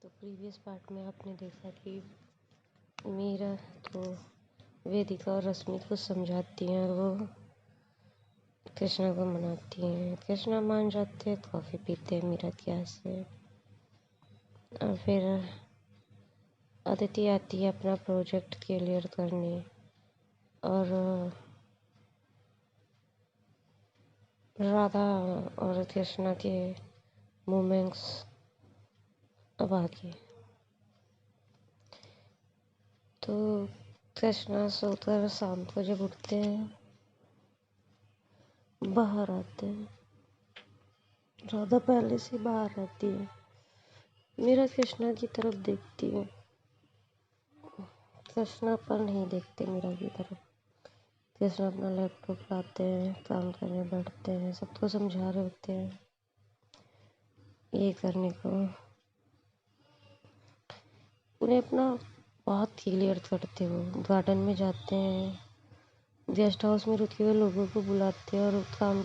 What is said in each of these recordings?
तो previous part में आपने देखा कि मीरा तो वेदिका और रश्मि को समझाती हैं और वो कृष्णा को मनाती हैं। कृष्णा मान जाते हैं, कॉफ़ी पीते हैं मीरा के यहाँ से। और फिर अदिति आती है अपना प्रोजेक्ट क्लियर करने और राधा और कृष्णा के मोमेंट्स अब आगे। तो कृष्णा सोकर शाम को जब उठते हैं बाहर आते हैं। राधा पहले से बाहर रहती है। मीरा कृष्णा की तरफ देखती है, कृष्णा पर नहीं देखते मीरा की तरफ। कृष्णा अपना लैपटॉप लाते हैं, काम करने बैठते हैं, सबको समझा रहे होते हैं ये करने को। उन्हें अपना बहुत क्लियर करते हो। गार्डन में जाते हैं, गेस्ट हाउस में रुके हुए लोगों को बुलाते हैं और काम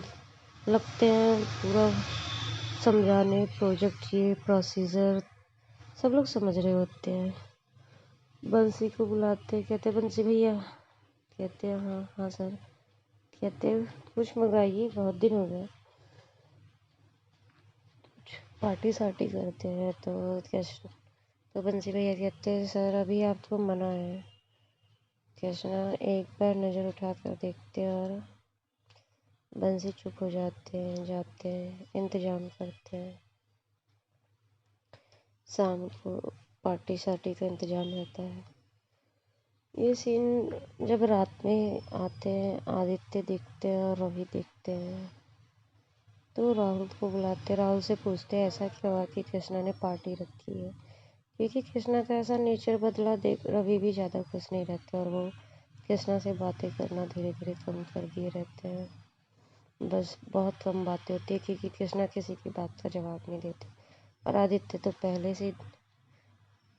लगते हैं पूरा समझाने। प्रोजेक्ट ये प्रोसीजर सब लोग समझ रहे होते हैं। बंसी को बुलाते हैं, कहते हैं बंसी भैया, कहते हैं हाँ हाँ सर, कहते हैं कुछ मंगाइए, बहुत दिन हो गए, कुछ पार्टी सार्टी करते हैं। तो बंसी भैया कहते हैं सर अभी आपको मना है। कृष्णा एक बार नज़र उठाकर देखते हैं और बंसी चुप हो जाते हैं। जाते हैं, इंतज़ाम करते हैं। शाम को पार्टी सार्टी का इंतज़ाम रहता है। ये सीन जब रात में आते हैं, आदित्य देखते हैं और रवि देखते हैं तो राहुल को बुलाते। राहुल से पूछते हैं ऐसा क्या हुआ कि कृष्णा ने पार्टी रखी है। क्योंकि कृष्णा का ऐसा नेचर बदला देख रवि भी ज़्यादा खुश नहीं रहते और वो कृष्णा से बातें करना धीरे धीरे कम कर दिए रहते हैं। बस बहुत कम बातें होती है क्योंकि कृष्णा किसी की बात का जवाब नहीं देते और आदित्य तो पहले से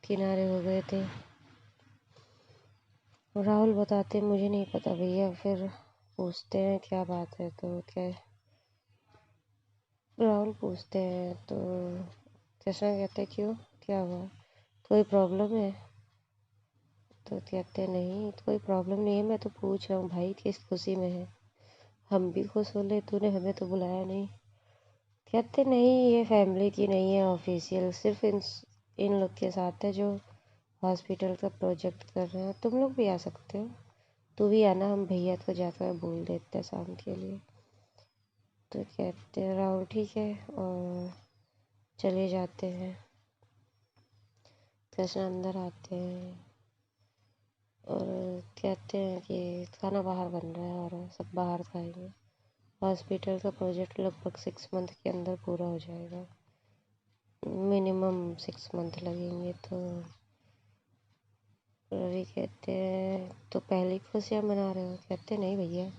किनारे हो गए थे। राहुल बताते मुझे नहीं पता भैया। फिर पूछते हैं क्या बात है, तो क्या राहुल पूछते हैं तो कृष्णा कहते हैं क्यों, क्या हुआ, कोई प्रॉब्लम है। तो कहते हैं नहीं कोई प्रॉब्लम नहीं है, मैं तो पूछ रहा हूँ भाई किस खुशी में है, हम भी खुश हो ले, तूने हमें तो बुलाया नहीं। कहते नहीं ये फैमिली की नहीं है, ऑफिशियल सिर्फ इन लोग के साथ है जो हॉस्पिटल का प्रोजेक्ट कर रहे हैं। तुम लोग भी आ सकते हो, तू भी आना, हम भैया को जाकर बोल देते हैं शाम के लिए। तो कहते हैं राहुल ठीक है और चले जाते हैं। कृष्ण अंदर आते हैं और कहते हैं कि खाना बाहर बन रहा है और सब बाहर खाएंगे। हॉस्पिटल का प्रोजेक्ट लगभग 6 मंथ के अंदर पूरा हो जाएगा, मिनिमम 6 मंथ लगेंगे। तो रवि कहते हैं तो पहली खुशियाँ मना रहे हो। कहते नहीं भैया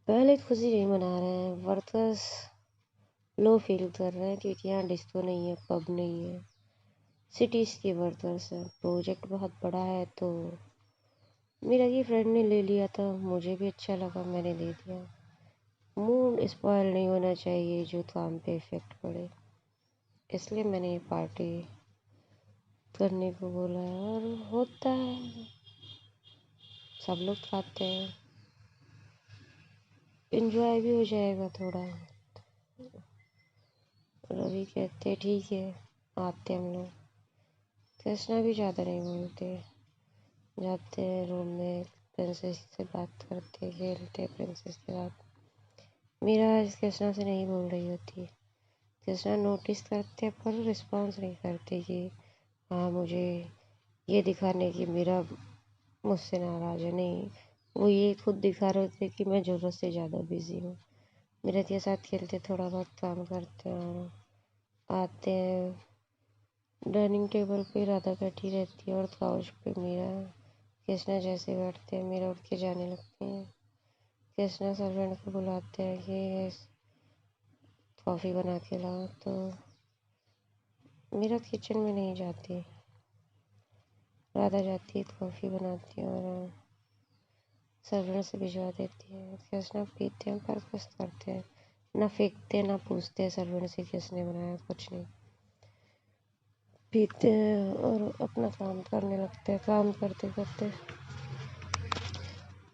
पहले खुशी नहीं मना रहे हैं, वर्कर्स लो फील कर रहे हैं क्योंकि यहाँ डिस्को नहीं है, पब नहीं है, सिटीज़ के वर्कर्स हैं। प्रोजेक्ट बहुत बड़ा है तो मेरा ये फ्रेंड ने ले लिया था, मुझे भी अच्छा लगा, मैंने दे दिया। मूड स्पॉइल नहीं होना चाहिए जो काम पे इफ़ेक्ट पड़े, इसलिए मैंने ये पार्टी करने को बोला है। और होता है, सब लोग खाते हैं, एंजॉय भी हो जाएगा थोड़ा। रवि कहते ठीक है आते हम लोग। कृष्णा भी ज़्यादा नहीं बोलते, जाते हैं रूम में, प्रिंसेस से बात करते खेलते प्रिंसेस के साथ। मीरा आज कृष्णा से नहीं बोल रही होती। कृष्णा नोटिस करते पर रिस्पॉन्स नहीं करते कि हाँ मुझे ये दिखाने की मीरा मुझसे नाराज़ है। नहीं, वो ये खुद दिखा रहे थे कि मैं ज़रूरत से ज़्यादा बिज़ी हूँ। मीरा के साथ खेलते, थोड़ा बहुत काम करते हैं और आते हैं। डाइनिंग टेबल पे राधा बैठी रहती है और काउच पे मीरा। कृष्णा जैसे बैठते हैं मीरा उठ के जाने लगती है। कृष्णा सर्वेंट को बुलाते हैं कि कॉफ़ी बना के लाओ, तो मीरा किचन में नहीं जाती, राधा जाती है, कॉफ़ी बनाती है और सर्वेंट से भिजवा देती है। कृष्णा पीते हैं पर कुछ करते हैं ना, फेंकते ना पूछते हैं सर्वेंट से किसने बनाया, कुछ नहीं। पीते हैं और अपना काम करने लगते हैं। काम करते करते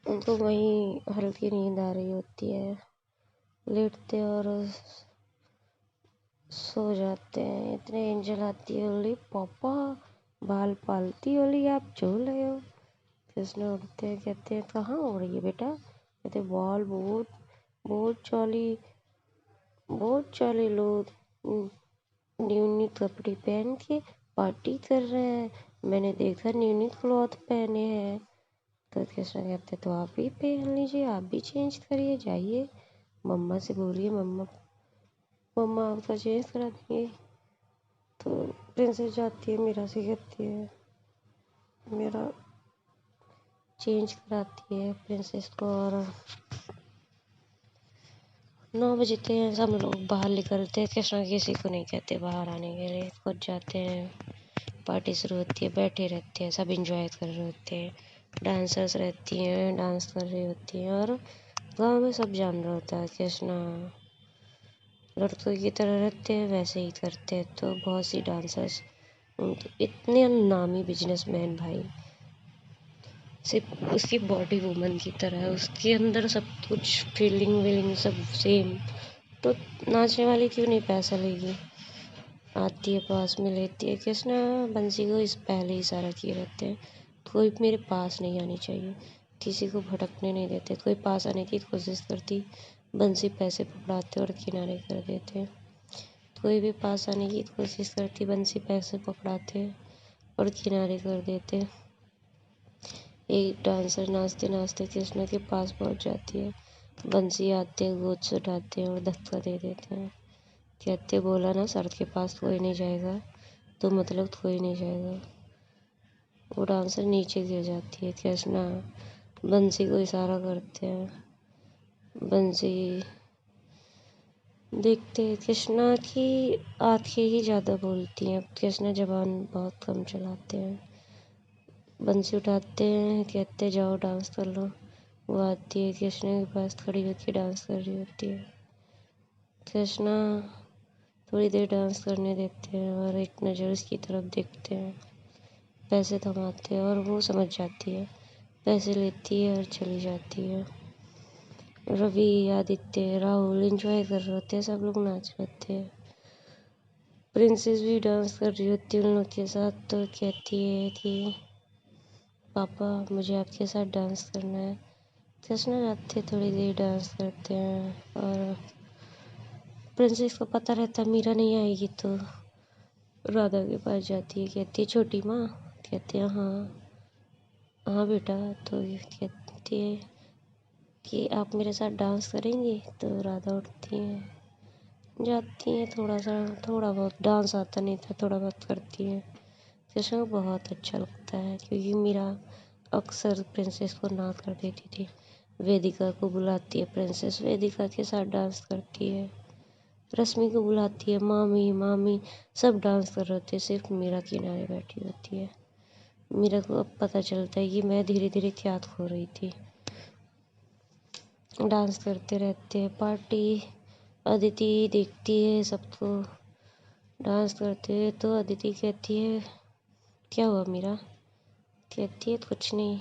उनको वहीं हल्की नींद आ रही होती है, लेटते और सो जाते हैं। इतने एंजल आती है, बोली पापा बाल पालती होली आप झूल रहे हो। कृष्ण उठते हैं, कहते हैं कहाँ हो रही है बेटा। कहते बाल बहुत बहुत चाली लोग न्यू न्यू कपड़े पहन के पार्टी कर रहे हैं, मैंने देखा न्यू न्यू क्लॉथ पहने हैं। तो कृष्णा कहते तो आप भी पहन लीजिए, आप भी चेंज करिए, जाइए मम्मा से बोलिए, मम्मा आपका चेंज करा देंगे। तो प्रिंसेस जाती है, मीरा से कहती है, मेरा चेंज कराती है प्रिंसेस को। और 9 बजते हैं, सब लोग बाहर निकलते हैं। कृष्णा किसी को नहीं कहते बाहर आने के लिए, खुद जाते हैं। पार्टी शुरू होती है, बैठे रहते हैं, सब इंजॉय कर रहे होते हैं। डांसर्स रहती हैं, डांस कर रही होती हैं। और गांव में सब जान रहा होता है कृष्णा लड़कों की तरह रहते हैं, वैसे ही करते हैं। तो बहुत सी डांसर्स, इतने नामी बिजनेसमैन भाई, सिर्फ उसकी बॉडी वुमन की तरह है, उसके अंदर सब कुछ फीलिंग वीलिंग सब सेम। तो नाचने वाली क्यों नहीं पैसा लेगी। आती है, पास में लेती है। कृष्णा बंसी को इस पहले इशारा किए रहते हैं, कोई मेरे पास नहीं आनी चाहिए, किसी को भटकने नहीं देते। कोई पास आने की कोशिश करती, बंसी पैसे पकड़ाते और किनारे कर देते। कोई भी पास आने की कोशिश करती, बंसी पैसे पकड़ाते और किनारे कर देते। एक डांसर नाचते नाचते कृष्णा के पास पहुंच जाती है। बंसी आते हैं, गोद से उठाते हैं और धक्का दे देते हैं। कहते बोला ना सर के पास कोई नहीं जाएगा, तो मतलब कोई नहीं जाएगा। वो डांसर नीचे गिर जाती है। कृष्णा बंसी को इशारा करते हैं, बंसी देखते हैं कृष्णा की आंखें ही ज़्यादा बोलती हैं। कृष्णा जबान बहुत कम चलाते हैं। बंसी उठाते हैं, कहते जाओ डांस कर लो। वो आती है, कृष्णा के पास खड़ी होकर डांस कर रही होती है। कृष्णा थोड़ी देर डांस करने देते हैं और एक नज़र उसकी तरफ देखते हैं। पैसे थमाते हैं और वो समझ जाती है, पैसे लेती है और चली जाती है। रवि, आदित्य, राहुल एंजॉय कर रहे होते हैं, सब लोग नाच रहे होते हैं। प्रिंसेस भी डांस कर रही होती है उन लोग के साथ। तो कहती है कि पापा मुझे आपके साथ डांस करना है। कृष्णा जाते थोड़ी देर डांस करते हैं और प्रिंसेस को पता रहता मीरा नहीं आएगी, तो राधा के पास जाती है। कहती है छोटी माँ। कहते हैं हाँ हाँ बेटा। तो कहती है कि आप मेरे साथ डांस करेंगी। तो राधा उठती हैं, जाती हैं। थोड़ा बहुत डांस आता नहीं था, थोड़ा बहुत करती हैं। कृष्ण को बहुत अच्छा लगता है, क्योंकि मीरा अक्सर प्रिंसेस को ना कर देती थी। वेदिका को बुलाती है प्रिंसेस, वेदिका के साथ डांस करती है। रश्मि को बुलाती है, मामी मामी, सब डांस कर रहे थे, सिर्फ मीरा किनारे बैठी होती है। मीरा को अब पता चलता है कि मैं धीरे धीरे क्या खो रही थी। डांस करते रहते हैं, पार्टी। अदिति देखती है सबको डांस करते हुए। तो अदिति कहती है क्या हुआ मीरा। कहती है कुछ नहीं,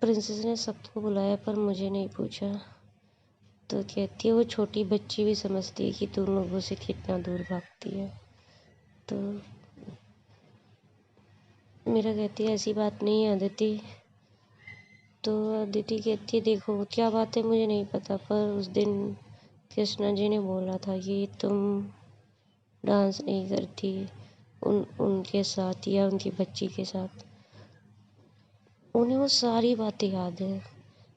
प्रिंसेस ने सबको बुलाया पर मुझे नहीं पूछा। तो कहती है वो छोटी बच्ची भी समझती है कि तुम लोगों से कितना दूर भागती है। तो मीरा कहती है ऐसी बात नहीं है अदिति। तो अदिति कहती है देखो क्या बात है मुझे नहीं पता, पर उस दिन कृष्णा जी ने बोला था कि तुम डांस नहीं करती उनके साथ या उनकी बच्ची के साथ। उन्हें वो सारी बातें याद है,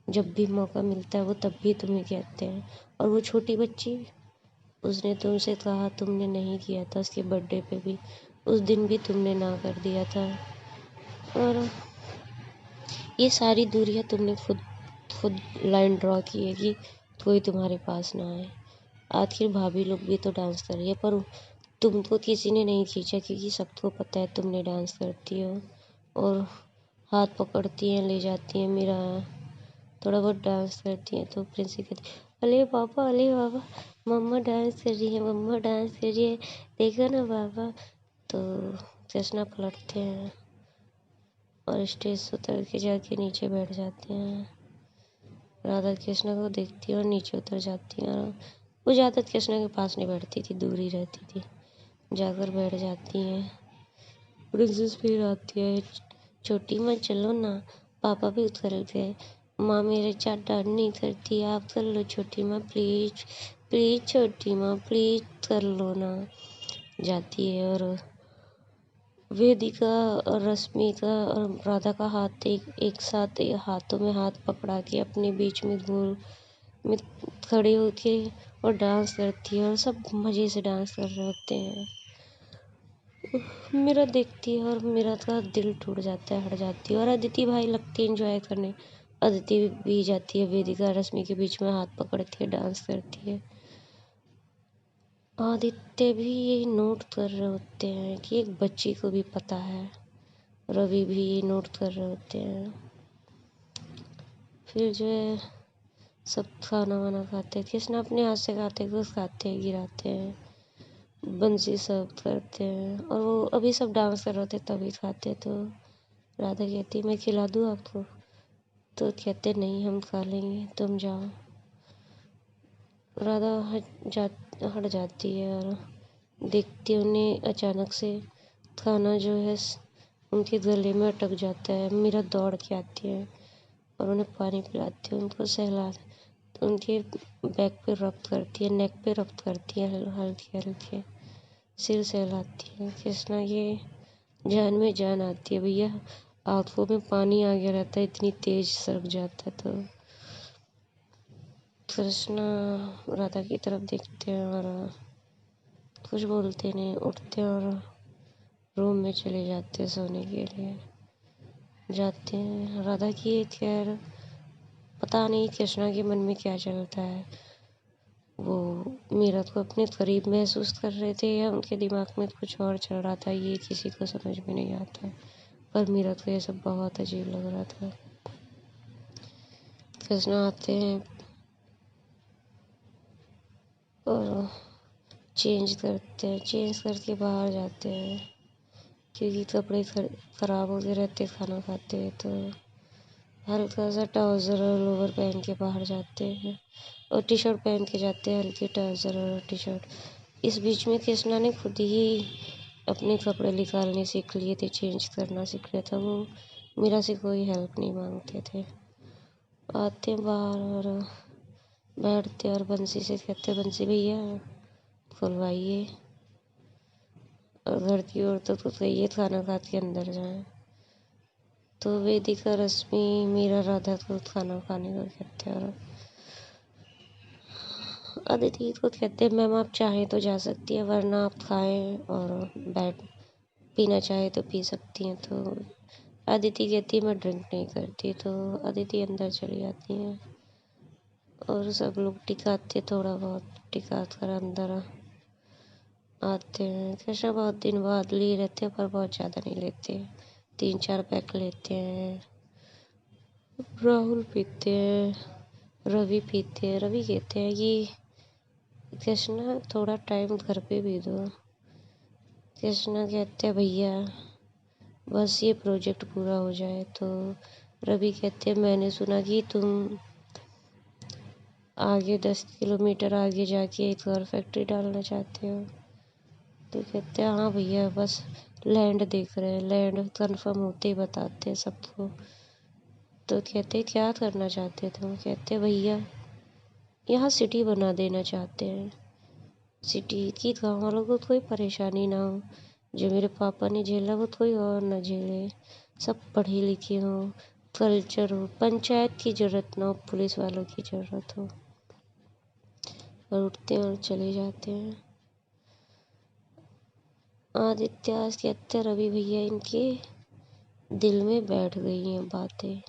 जब भी मौका मिलता है वो तब भी तुम्हें कहते हैं। और वो छोटी बच्ची, उसने तुमसे कहा, तुमने नहीं किया था उसके बर्थडे पे भी, उस दिन भी तुमने ना कर दिया था। और ये सारी दूरियां तुमने खुद खुद लाइन ड्रॉ की है कि कोई तुम्हारे पास ना आए। आखिर भाभी लोग भी तो डांस कर रही है, पर तुमको किसी ने नहीं खींचा, क्योंकि सबको पता है तुमने डांस करती हो। और हाथ पकड़ती हैं, ले जाती हैं, मेरा थोड़ा बहुत डांस करती हैं। तो प्रिंसी कहती अले पापा मम्मा डांस कर रही है, मम्मा डांस कर रही है, देखो ना पापा। तो कृष्णा पलटते हैं और स्टेज से उतर के जाके नीचे बैठ जाते हैं। राधा कृष्णा को देखती है और नीचे उतर जाती है। वो ज़्यादा कृष्णा के पास नहीं बैठती थी, दूर ही रहती थी, जाकर बैठ जाती हैं। प्रिंसेस फिर आती है, छोटी माँ चलो ना, पापा भी उतर गए, माँ मेरे साथ डांस नहीं करती, आप कर लो छोटी माँ, प्लीज प्लीज छोटी माँ, प्लीज कर लो ना। जाती है और वेदिका और रश्मिका और राधा का हाथ एक साथ हाथों में हाथ पकड़ा के अपने बीच में गोल में खड़े होके और डांस करती है और सब मज़े से डांस कर रहे होते हैं। मेरा देखती है और मेरा तो दिल टूट जाता है, हट जाती है। और अदिति भाई लगती है एंजॉय करने। अदिति भी जाती है, वेदिका रश्मि के बीच में हाथ पकड़ती है, डांस करती है। आदित्य भी ये नोट कर रहे होते हैं कि एक बच्ची को भी पता है। रवि भी ये नोट कर रहे होते हैं। फिर जो है सब खाना वाना खाते हैं। कृष्णा अपने हाथ से खाते हैं, कुछ खाते हैं, गिराते हैं, बंसी सर्व करते हैं। और वो अभी सब डांस कर रहे होते तभी खाते। तो राधा कहती मैं खिला दूँ आपको, तो कहते नहीं हम खा लेंगे, तुम जाओ। राधा हट जाती है और देखती उन्हें अचानक से खाना जो है उनके गले में अटक जाता है। मीरा दौड़ के आती है और उन्हें पानी पिलाती है, उनको सहला, उनके बैक पे रब करती है, नेक पे रब करती है, हल्के हल्के सिर सहलाती है। कृष्णा ये जान में जान आती है, भैया आंखों में पानी आ गया रहता है, इतनी तेज सरक जाता है। तो कृष्णा राधा की तरफ देखते हैं और कुछ बोलते नहीं, उठते हैं और रूम में चले जाते हैं सोने के लिए। जाते हैं, राधा की खैर पता नहीं कृष्णा के मन में क्या चलता है। वो मीरा को अपने करीब महसूस कर रहे थे या उनके दिमाग में कुछ और चल रहा था, ये किसी को समझ में नहीं आता। पर मीरा को ये सब बहुत अजीब लग रहा था। कृष्णा आते हैं और चेंज करते हैं, चेंज करके बाहर जाते हैं क्योंकि कपड़े ख़राब हो गए रहते खाना खाते हैं। तो हल्का सा ट्राउज़र और लोअर पहन के बाहर जाते हैं और टी शर्ट पहन के जाते हैं, हल्की ट्राउज़र और टी शर्ट। इस बीच में कृष्णा ने खुद ही अपने कपड़े निकालने सीख लिए थे, चेंज करना सीख लिया था। वो मीरा से कोई हेल्प नहीं मांगते थे। आते हैं बाहर और बैठते और बंसी से कहते बंसी भैया खुलवाइए, और घर की औरतों को कहिए खाना खा के अंदर जाएं। तो वेदिका रश्मि मीरा राधा को खाना खाने को कहते हैं और अदिति को कहते हैं मैम आप चाहें तो जा सकती है, वरना आप खाएं और बैठ पीना चाहे तो पी सकती हैं। तो अदिति कहती है मैं ड्रिंक नहीं करती। तो अदिति अंदर चली जाती हैं और सब लोग टिकाते, थोड़ा बहुत टिका कर अंदर आते हैं। कृष्णा बहुत दिन बाद लिए रहते हैं पर बहुत ज़्यादा नहीं लेते, 3-4 पैक लेते हैं। राहुल पीते हैं, रवि पीते हैं। रवि कहते हैं कि कृष्णा थोड़ा टाइम घर पे भी दो। कृष्णा कहते हैं भैया बस ये प्रोजेक्ट पूरा हो जाए। तो रवि कहते हैं मैंने सुना कि तुम आगे 10 किलोमीटर आगे जाके एक और फैक्ट्री डालना चाहते हो। तो कहते हैं हाँ भैया बस लैंड देख रहे हैं, लैंड कंफर्म होते ही बताते हैं सबको। तो कहते हैं क्या करना चाहते थे। वो कहते हैं भैया यहाँ सिटी बना देना चाहते हैं, सिटी की गाँव वालों को कोई परेशानी ना हो, जो मेरे पापा ने झेला वो कोई और ना झेले, सब पढ़े लिखे हों, कल्चर हो, पंचायत की ज़रूरत ना हो, पुलिस वालों की ज़रूरत हो। और उठते हैं और चले जाते हैं। आदित्य आज कहते रवि भैया इनके दिल में बैठ गई हैं बातें,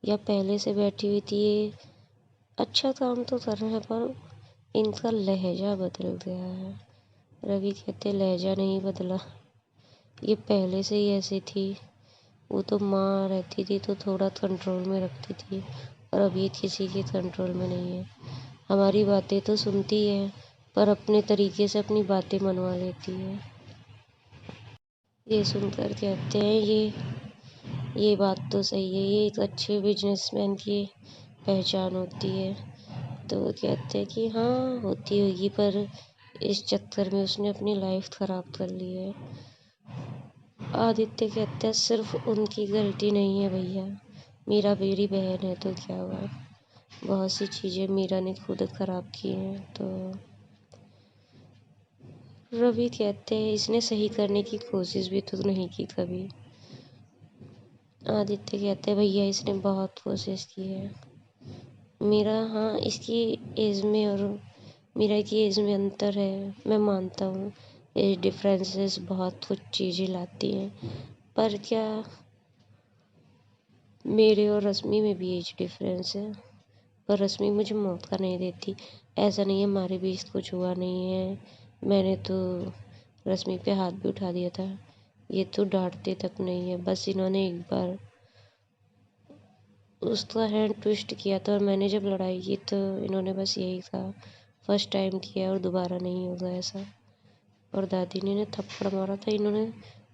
या पहले से बैठी हुई थी। ये अच्छा काम तो कर रहे हैं पर इनका लहजा बदल गया है। रवि कहते लहजा नहीं बदला, ये पहले से ही ऐसी थी। वो तो माँ रहती थी तो थोड़ा कंट्रोल में रखती थी और अब ये किसी के कंट्रोल में नहीं है। हमारी बातें तो सुनती है पर अपने तरीके से अपनी बातें मनवा लेती है। ये सुनकर कहते हैं ये बात तो सही है, ये एक अच्छे बिजनेसमैन की पहचान होती है। तो वो कहते हैं कि हाँ होती होगी, पर इस चक्कर में उसने अपनी लाइफ खराब कर ली है। आदित्य कहते हैं सिर्फ उनकी गलती नहीं है भैया, मीरा मेरी बहन है तो क्या हुआ, बहुत सी चीज़ें मीरा ने खुद खराब की हैं। तो रवि कहते हैं इसने सही करने की कोशिश भी तो नहीं की कभी। आदित्य कहते हैं भैया इसने बहुत कोशिश की है। मीरा हाँ इसकी एज में और मीरा की एज में अंतर है, मैं मानता हूँ एज डिफरेंसेस बहुत कुछ चीज़ें लाती हैं, पर क्या मेरे और रश्मि में भी एज डिफरेंस है, पर रश्मि मुझे मौका नहीं देती। ऐसा नहीं है हमारे बीच कुछ हुआ नहीं है, मैंने तो रश्मि पे हाथ भी उठा दिया था, ये तो डांटते तक नहीं है, बस इन्होंने एक बार उसका हैंड ट्विस्ट किया था और मैंने जब लड़ाई की तो इन्होंने बस यही कहा फर्स्ट टाइम किया और दोबारा नहीं होगा ऐसा। और दादी ने थप्पड़ मारा था, इन्होंने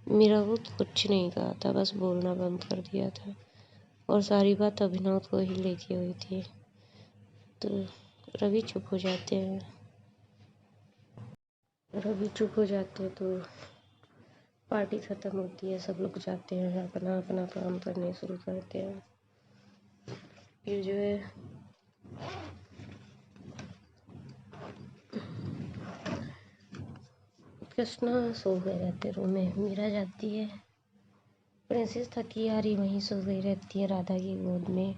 मेरा को कुछ नहीं कहा था, बस बोलना बंद कर दिया था और सारी बात अभिनव को ही लेके हुई थी। तो रवि चुप हो जाते हैं। तो पार्टी ख़त्म होती है, सब लोग जाते हैं अपना अपना काम करने शुरू करते हैं। फिर जो है कृष्णा सो गए रहते रूम में, मीरा जाती है, प्रिंसेस थकी हारी वहीं सो गई रहती है राधा की गोद में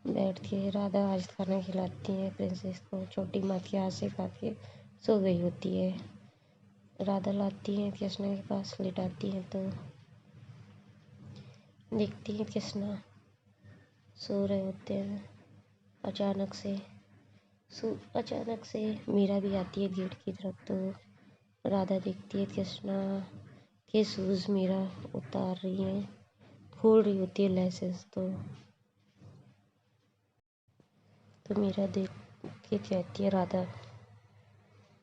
बैठ के। राधा आज खाना खिलाती है प्रिंसेस को, छोटी माँ के हाथ से खा के सो गई होती है। राधा लाती है कृष्णा के पास लिटाती है तो देखती है कृष्णा सो रहे होते हैं। अचानक से मीरा भी आती है गेट की तरफ, तो राधा देखती है कृष्णा के शूज़ मीरा उतार रही है, खोल रही होती है लेसेस। तो मीरा देख के कहती है राधा,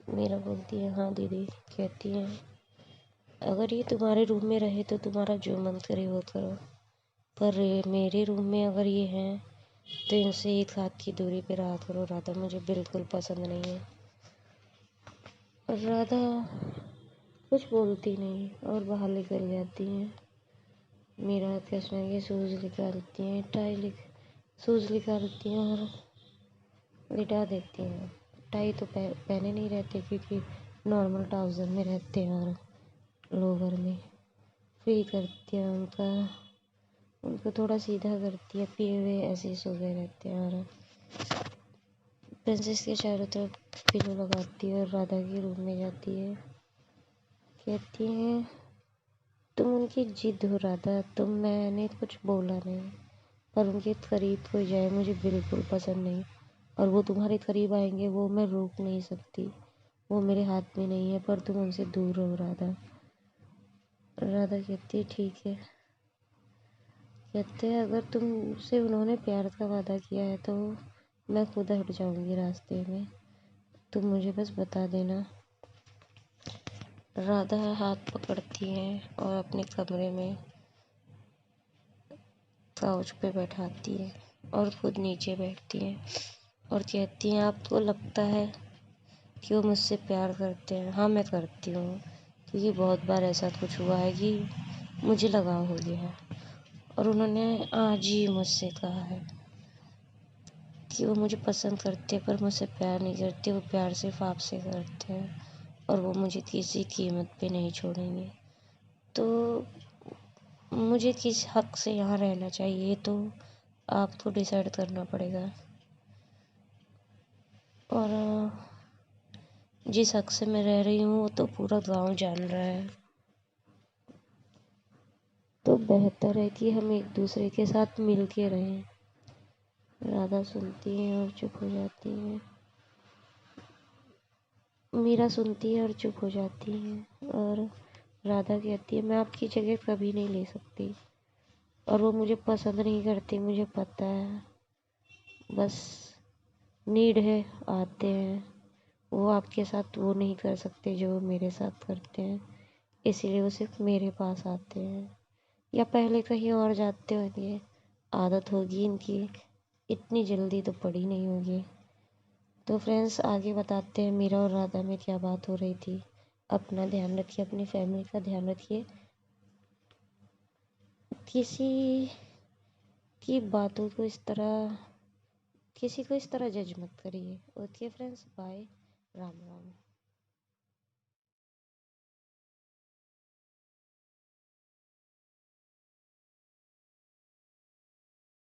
मीरा बोलती है हाँ दीदी। कहती है अगर ये तुम्हारे रूम में रहे तो तुम्हारा जो मन करे वो करो, पर मेरे रूम में अगर ये हैं तो इनसे एक हाथ की दूरी पे रहा करो राधा, मुझे बिल्कुल पसंद नहीं है। और राधा कुछ बोलती नहीं और बाहर निकल जाती हैं। मीरा कृष्णा के शूज़ निकालती हैं, शूज़ निकालती हैं और लिटा देती हैं। टाई तो पहने नहीं रहते क्योंकि नॉर्मल ट्राउज़र में रहते हैं और लोअर में। फ्री करती है उनको थोड़ा सीधा करती है, पिए हुए ऐसे ही सो गए रहते हैं। और प्रिंसेस के चारों तरफ पिलो लगाती है और राधा के रूम में जाती है। कहती हैं तुम उनकी जिद हो राधा, मैंने कुछ बोला नहीं, पर उनके करीब कोई जाए मुझे बिल्कुल पसंद नहीं, और वो तुम्हारे करीब आएंगे वो मैं रोक नहीं सकती, वो मेरे हाथ में नहीं है, पर तुम उनसे दूर रहो राधा। राधा कहती है ठीक है। कहते हैं अगर तुमसे उन्होंने प्यार का वादा किया है तो मैं खुद हट जाऊंगी रास्ते में, तुम मुझे बस बता देना। राधा हाथ पकड़ती है और अपने कमरे में काउच पे बैठाती है और खुद नीचे बैठती है और कहती हैं आपको लगता है कि वो मुझसे प्यार करते हैं? हाँ मैं करती हूँ, क्योंकि बहुत बार ऐसा कुछ हुआ है कि मुझे लगाव हो गया है, और उन्होंने आज ही मुझसे कहा है कि वो मुझे पसंद करते हैं पर मुझसे प्यार नहीं करते, वो प्यार सिर्फ आपसे करते हैं और वो मुझे किसी कीमत पे नहीं छोड़ेंगे। तो मुझे किस हक से यहाँ रहना चाहिए तो आपको डिसाइड करना पड़ेगा, और जिस हक से मैं रह रही हूँ वो तो पूरा गांव जान रहा है, तो बेहतर है कि हम एक दूसरे के साथ मिल के रहें। राधा सुनती है और चुप हो जाती है। मीरा सुनती है और चुप हो जाती है और राधा कहती है मैं आपकी जगह कभी नहीं ले सकती, और वो मुझे पसंद नहीं करती, मुझे पता है, बस नीड है आते हैं वो आपके साथ वो नहीं कर सकते जो मेरे साथ करते हैं, इसीलिए वो सिर्फ मेरे पास आते हैं, या पहले कहीं और जाते होंगे। आदत होगी इनकी, इतनी जल्दी तो पड़ी नहीं होगी। तो फ्रेंड्स आगे बताते हैं मीरा और राधा में क्या बात हो रही थी। अपना ध्यान रखिए, अपनी फैमिली का ध्यान रखिए, किसी की बातों को इस तरह, किसी को इस तरह जज मत करिए। Okay friends, bye, Ram Ram.